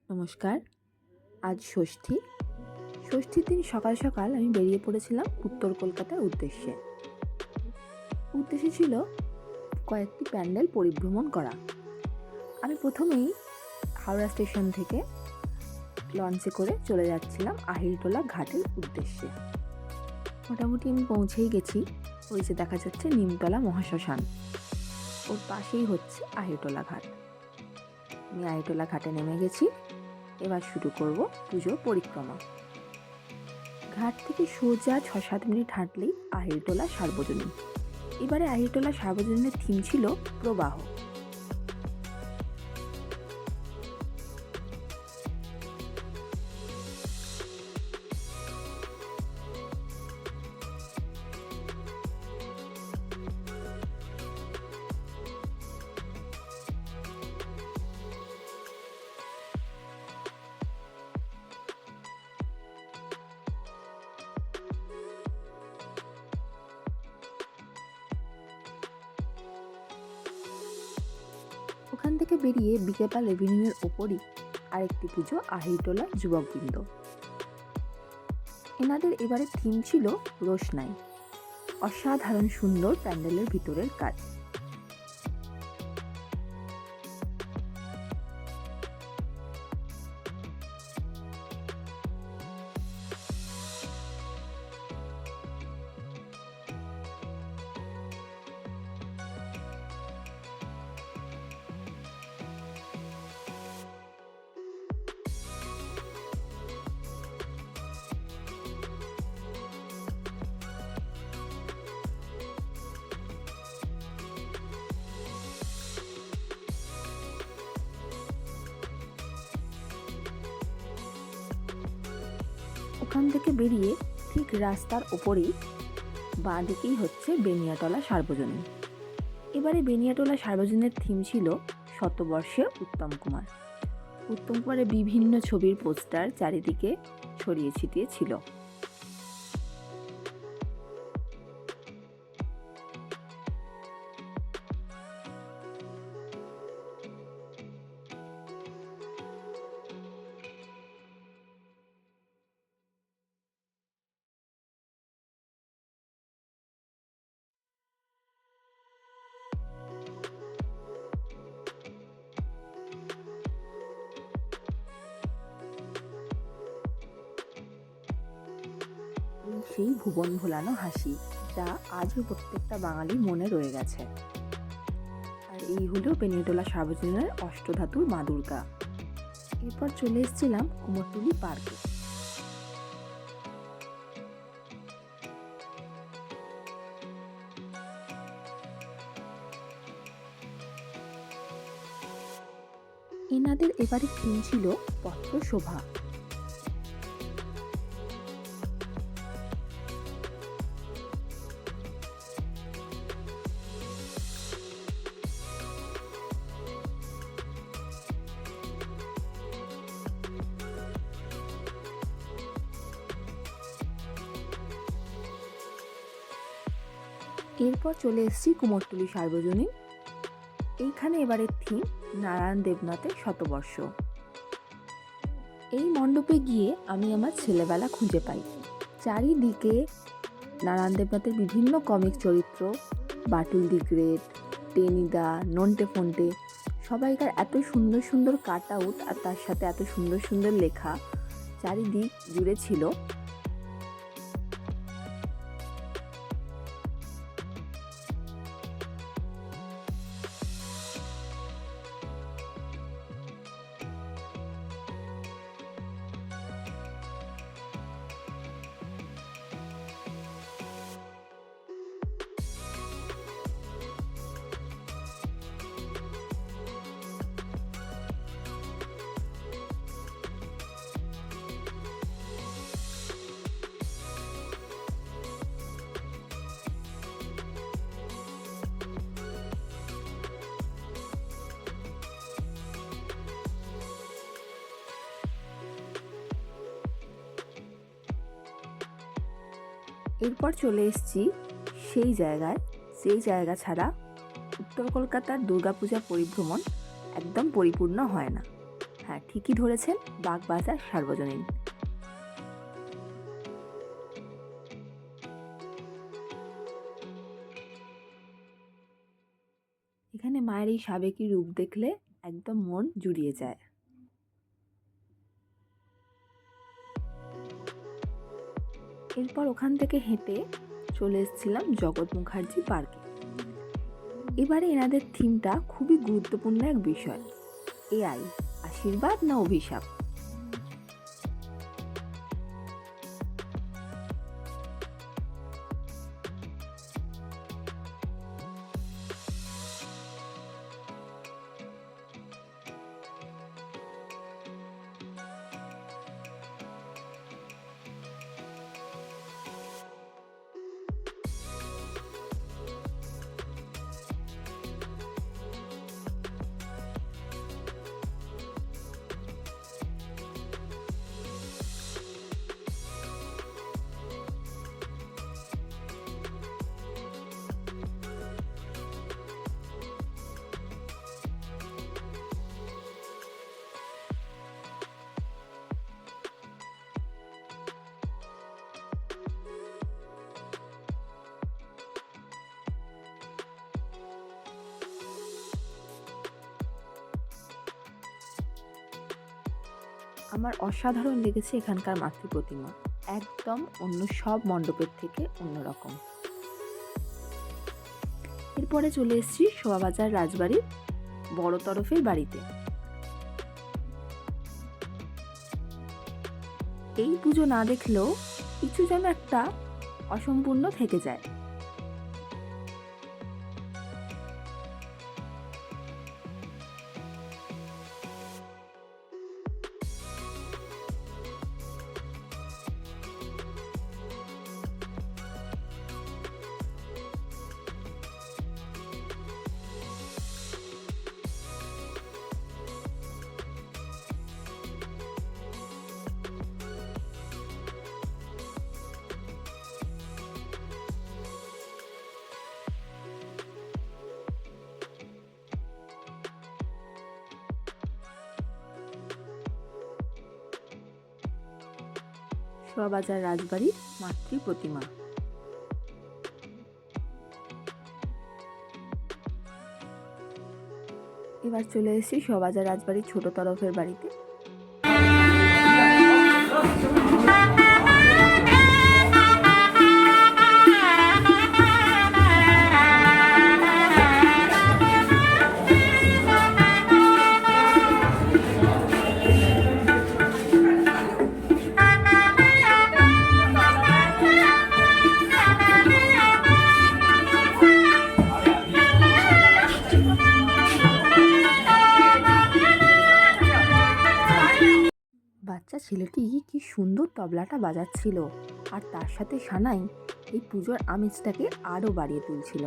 নমস্কার। আজ ষষ্ঠী। ষষ্ঠীর দিন সকাল সকাল আমি বেরিয়ে পড়েছিলাম উত্তর কলকাতার উদ্দেশ্যে। উদ্দেশ্য ছিল কয়েকটি প্যান্ডেল পরিভ্রমণ করা। আমি প্রথমেই হাওড়া স্টেশন থেকে লঞ্চে করে চলে যাচ্ছিলাম আহিরটোলা ঘাটের উদ্দেশ্যে। মোটামুটি আমি পৌঁছেই গেছি। ওই যে দেখা যাচ্ছে নিমতলা মহাশ্মশান, ওর পাশেই হচ্ছে আহিরটোলা ঘাট। আমি আহিরটোলা ঘাটে নেমে গেছি। এবার শুরু করব পুজোর পরিক্রমা। ঘাট থেকে সোজা ৬-৭ মিনিট হাঁটলেই আহিরটোলা সার্বজনীন। এবারে আহিরটোলা সার্বজনীনের থিম ছিল প্রবাহ। ওখান থেকে বেরিয়ে বিকেপাল এভিনিউয়ের ওপরই আরেকটি পুজো, আহিরটোলা যুবকবৃন্দ। এনাদের এবারে থিম ছিল রোশনাই। অসাধারণ সুন্দর প্যান্ডেলের ভিতরের কাজ। ওখান থেকে বেরিয়ে ঠিক রাস্তার ওপরেই বাঁ দিকেই হচ্ছে বেনিয়াটলা সার্বজনীন। এবারে বেনিয়াটলা সার্বজনীনের থিম ছিল শতবর্ষে উত্তম কুমার। উত্তম কুমারের বিভিন্ন ছবির পোস্টার চারিদিকে ছড়িয়ে ছিটিয়ে ছিল। সেই ভুবন ভোলানো হাসি, যা আজও প্রত্যেকটা বাঙালির মনে রয়ে গেছে। আর এই হলো বেনিয়াটলা সার্বজনীনের অষ্টধাতুর মা দুর্গা। এরপর চলে এসেছিলাম কুমোরটুলি পার্কে। এনাদের এবারে থিম ছিল পত্র শোভা। এরপর চলে এসেছি কুমোরটুলি সার্বজনীন। এইখানে এবারের থিম নারায়ণ দেবনাথের শতবর্ষ। এই মণ্ডপে গিয়ে আমি আমার ছেলেবেলা খুঁজে পাই। চারিদিকে নারায়ণ দেবনাথের বিভিন্ন কমিক চরিত্র, বাটুল দি গ্রেট, টেনিদা, নন্টে ফন্টে, সবাইকার এত সুন্দর সুন্দর কাট আউট আর তার সাথে এত সুন্দর সুন্দর লেখা চারিদিক জুড়ে ছিল। এরপর চলে এসেছি সেই জায়গায়, যেই জায়গা ছাড়া উত্তর কলকাতার দুর্গাপূজা পরিভ্রমণ একদম পরিপূর্ণ হয় না। হ্যাঁ, ঠিকই ধরেছেন, বাগবাজার সার্বজনীন। এখানে মায়ের এই সাবেকি রূপ দেখলে একদম মন জুড়িয়ে যায়। এরপর ওখান থেকে হেঁটে চলে এসেছিলাম জগৎ মুখার্জি পার্কে। এবারে এনাদের থিমটা খুবই গুরুত্বপূর্ণ এক বিষয়, এআই আশীর্বাদ না অভিশাপ। আমার অসাধারণ লেগেছে এখানকার মাতৃ প্রতিমা, একদম অন্য সব মণ্ডপের থেকে অন্যরকম। এরপরে চলে এসেছি শোভাবাজার রাজবাড়ির বড় তরফের বাড়িতে। এই পুজো না দেখলেও কিছু যেন একটা অসম্পূর্ণ থেকে যায়। শোভাবাজার রাজবাড়ির মাতৃ প্রতিমা। এবার চলে এসেছি শোভাবাজার রাজবাড়ির ছোট তরফের বাড়িতে। বাচ্চা ছেলেটি কি সুন্দর তবলাটা বাজাচ্ছিল, আর তার সাথে সানাই এই পুজোর আমেজটাকে আরো বাড়িয়ে তুলছিল।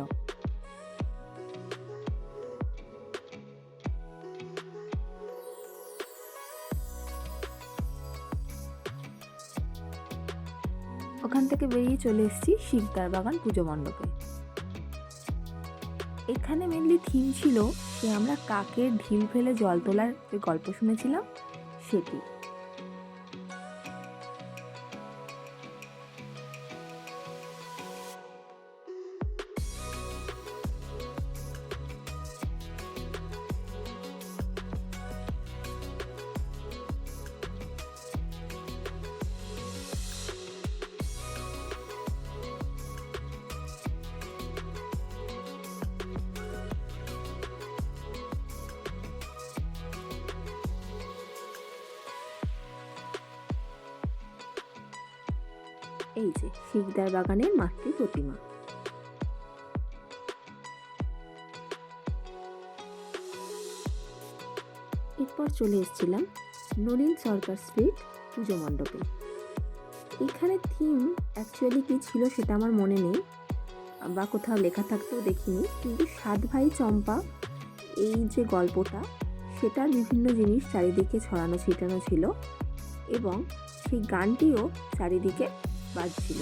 ওখান থেকে বেরিয়ে চলে এসেছি শিকদার বাগান পুজো মণ্ডপে। এখানে মেনলি থিম ছিল যে আমরা কাকের ঢিল ফেলে জল তোলার যে গল্প শুনেছিলাম সেটি। এই যে শিকদার বাগানের মাতৃ প্রতিমা। এরপর চলে এসেছিলাম নলিন সরকার স্ট্রিট পুজো মণ্ডপে। এখানে থিম অ্যাকচুয়ালি কী ছিল সেটা আমার মনে নেই, বা কোথাও লেখা থাকতেও দেখিনি, কিন্তু 7 ভাই চম্পা এই যে গল্পটা, সেটার বিভিন্ন জিনিস চারিদিকে ছড়ানো ছিটানো ছিল, এবং সেই গানটিও চারিদিকে বাজছিল।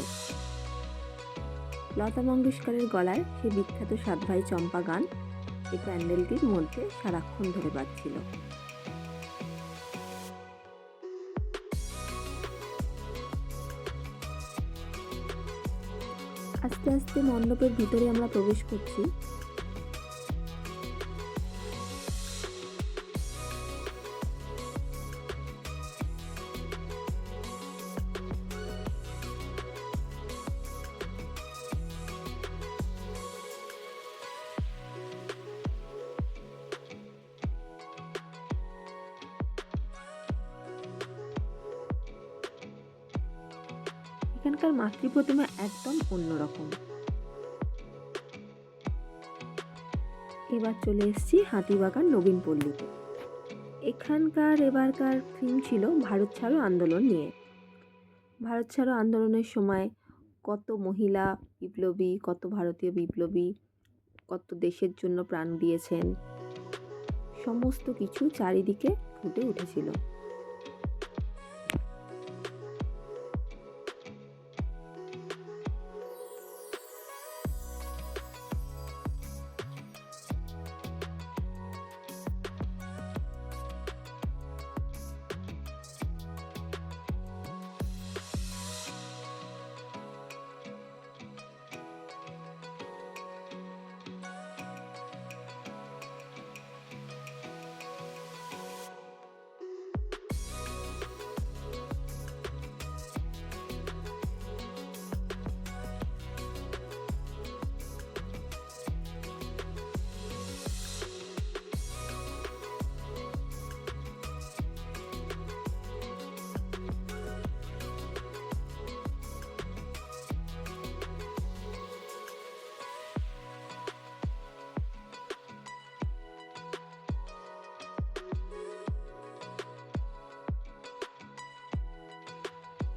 লতা মঙ্গেশকরের গলায় সেই বিখ্যাত 7 ভাই চম্পা গান এই প্যান্ডেলটির মধ্যে সারাক্ষণ ধরে বাজছিল। আস্তে আস্তে মণ্ডপের ভিতরে আমরা প্রবেশ করছি। এখানকার মাতৃ প্রতিমা একদম অন্যরকম। এবার চলে এসেছি হাতিবাগান নবীন পল্লীতে। এখানকার এবারকার থিম ছিল ভারত ছাড়ো আন্দোলন নিয়ে। ভারত ছাড়ো আন্দোলনের সময় কত মহিলা বিপ্লবী, কত ভারতীয় বিপ্লবী কত দেশের জন্য প্রাণ দিয়েছেন, সমস্ত কিছু চারিদিকে ফুটে উঠেছিল।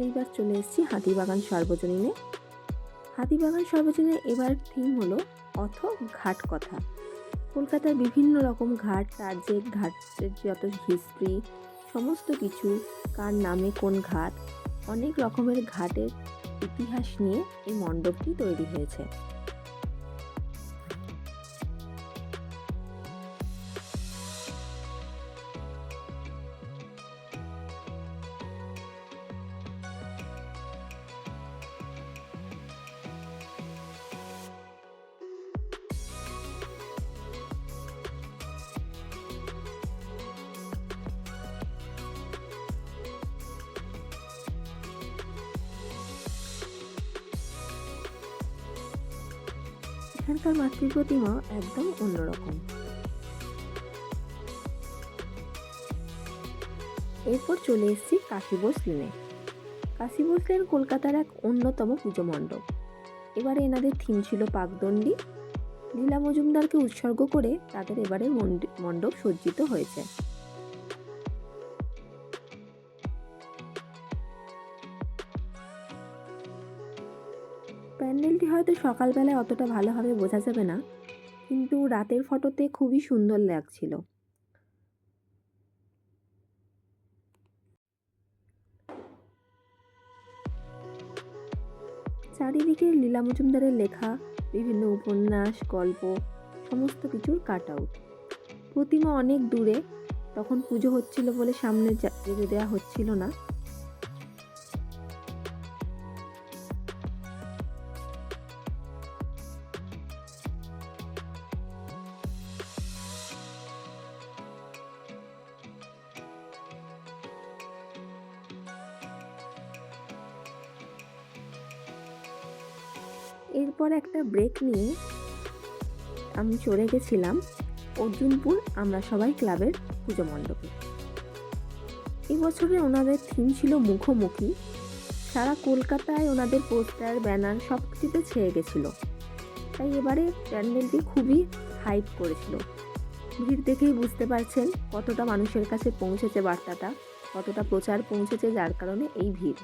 এইবার চলে এসেছি হাতিবাগান সর্বজনীনে। হাতিবাগান সর্বজনীনে এবার থিম হলো অথ ঘাট কথা। কলকাতার বিভিন্ন রকম ঘাট, তার যে ঘাটের যত হিস্ট্রি, সমস্ত কিছু, কার নামে কোন ঘাট, অনেক রকমের ঘাটের ইতিহাস নিয়ে এই মণ্ডপটি তৈরি হয়েছে। এখানকার মাতৃ প্রতিমা একদম অন্যরকম। এরপর চলে এসেছি কাশী বোস লেনে। কাশী বোস লেন কলকাতার এক অন্যতম পুজো মণ্ডপ। এবারে এনাদের থিম ছিল পাকদণ্ডী। লীলা মজুমদারকে উৎসর্গ করে তাদের এবারে মণ্ডপ সজ্জিত হয়েছে। প্যান্ডেলটি হয়তো সকালবেলায় অতটা ভালোভাবে বোঝা যাবে না, কিন্তু রাতের ফটোতে খুবই সুন্দর লাগছিল। চারিদিকে লীলা মজুমদারের লেখা বিভিন্ন উপন্যাস, গল্প, সমস্ত কিছুর কাট আউট। প্রতিমা অনেক দূরে, তখন পুজো হচ্ছিল বলে সামনে যেতে দেওয়া হচ্ছিল না। এরপর একটা ব্রেক নিয়ে আমি চলে গেছিলাম অর্জুনপুর আমরা সবাই ক্লাবের পুজো মণ্ডপে। এবছরে ওনাদের থিম ছিল মুখোমুখি। সারা কলকাতায় ওনাদের পোস্টার, ব্যানার সব কিছুতে ছেয়ে গেছিল। তাই এবারে প্যান্ডেলটি খুবই হাইপ করেছিল। ভিড় দেখেই বুঝতে পারছেন কতটা মানুষের কাছে পৌঁছেছে বার্তাটা, কতটা প্রচার পৌঁছেছে, যার কারণে এই ভিড়।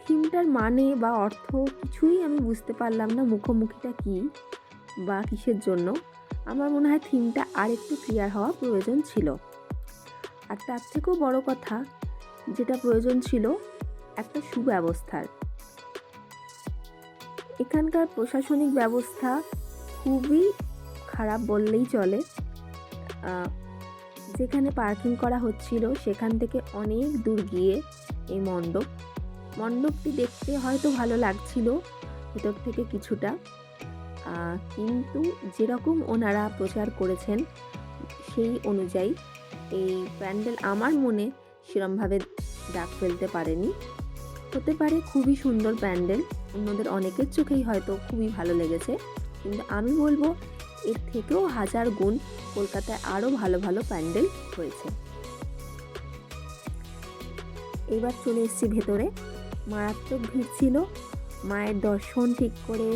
থিমটার মানে বা অর্থ কিছুই আমি বুঝতে পারলাম না, মুখোমুখিটা কী বা কিসের জন্য। আমার মনে হয় থিমটা আর একটু ক্লিয়ার হওয়া প্রয়োজন ছিল। আর তার থেকেও বড় কথা, যেটা প্রয়োজন ছিল একটা সুব্যবস্থার। এখানকার প্রশাসনিক ব্যবস্থা খুবই খারাপ বললেই চলে। যেখানে পার্কিং করা হচ্ছিল সেখান থেকে অনেক দূর গিয়ে এই মণ্ডপটি দেখতে হয়তো ভালো লাগছিল, ভেতর থেকে কিছুটা, কিন্তু যেরকম ওনারা প্রচার করেছেন সেই অনুযায়ী এই প্যান্ডেল আমার মনে সেরমভাবে দাগ ফেলতে পারেনি। হতে পারে খুবই সুন্দর প্যান্ডেল, অন্যদের অনেকের চোখেই হয়তো খুবই ভালো লেগেছে, কিন্তু আমি বলবো এর থেকেও 1000 গুণ কলকাতায় আরও ভালো ভালো প্যান্ডেল হয়েছে। এবার চলে এসেছি ভেতরে। মারাত্মক ভিড় ছিল, মায়ের দর্শন ঠিক করে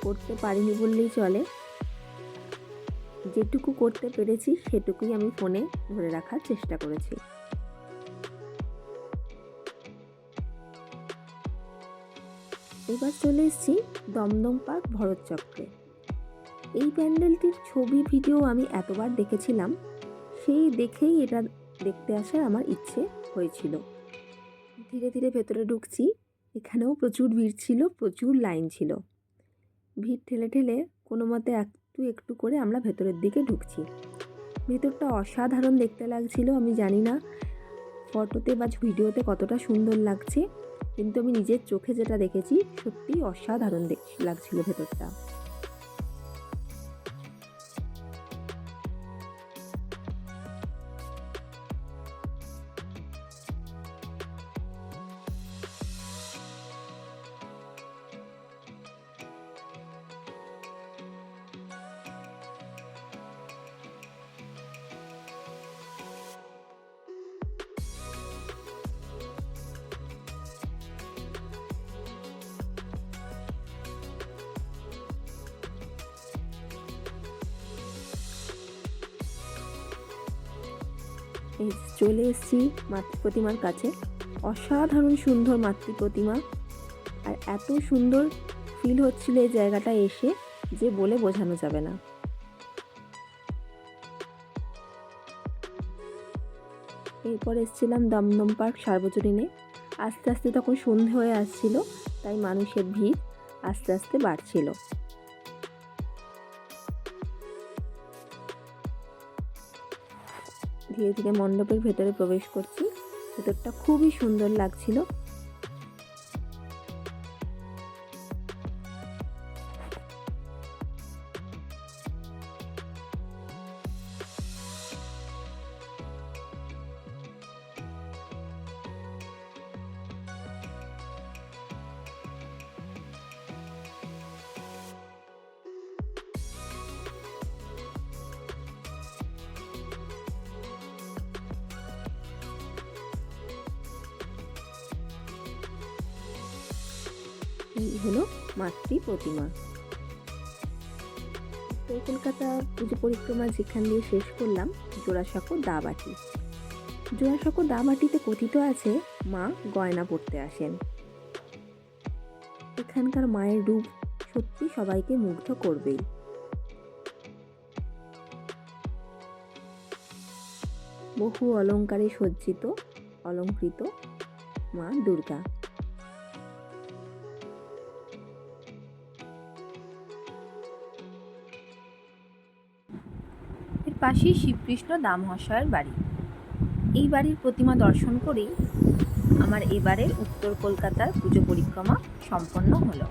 করতে পারিনি বললেই চলে। যেটুকু করতে পেরেছি সেটুকুই আমি ফোনে ধরে রাখার চেষ্টা করেছি। এবার চলে এসেছি দমদম পার্ক ভরত চক্রে। এই প্যান্ডেলটির ছবি ভিডিও আমি এতবার দেখেছিলাম, সেই দেখেই এটা দেখতে আসার আমার ইচ্ছে হয়েছিল। ধীরে ধীরে ভেতরে ঢুকছি, এখানেও প্রচুর ভিড় ছিল, প্রচুর লাইন ছিল। ভিড় ঠেলে ঠেলে কোনো মতে একটু একটু করে আমরা ভেতরের দিকে ঢুকছি। ভেতরটা অসাধারণ দেখতে লাগছিল। আমি জানি না ফটোতে বা ভিডিওতে কতটা সুন্দর লাগছে, কিন্তু আমি নিজের চোখে যেটা দেখেছি সত্যিই অসাধারণ লাগছিল ভেতরটা। এই চলে এসেছি মাতৃ প্রতিমার কাছে। অসাধারণ সুন্দর মাতৃ প্রতিমা, আর এত সুন্দর ফিল হচ্ছিল এই জায়গাটা এসে যে বলে বোঝানো যাবে না। এরপর এসেছিলাম দমদম পার্ক সার্বজনীনে। আস্তে আস্তে তখন সন্ধে হয়ে আসছিল, তাই মানুষের ভিড় আস্তে আস্তে বাড়ছিল। ধীরে ধীরে মণ্ডপের ভেতরে প্রবেশ করছি। ভেতরটা খুবই সুন্দর লাগছিল। এই হলো মাতৃ প্রতিমা। উত্তর কলকাতা পুজো পরিক্রমা যেখান দিয়ে শেষ করলাম জোড়াসাঁকো দাবাটি। জোড়াসাঁকো দাবাটিতে কথিত আছে মা গয়না পরতে আসেন। এখানকার মায়ের রূপ সত্যি সবাইকে মুগ্ধ করবেই। বহু অলংকারে সজ্জিত অলংকৃত মা দুর্গা। এর পাশেই শিবকৃষ্ণ দামহাশয়ের বাড়ি। এই বাড়ির প্রতিমা দর্শন করেই আমার এবারের উত্তর কলকাতার পুজো পরিক্রমা সম্পন্ন হলো।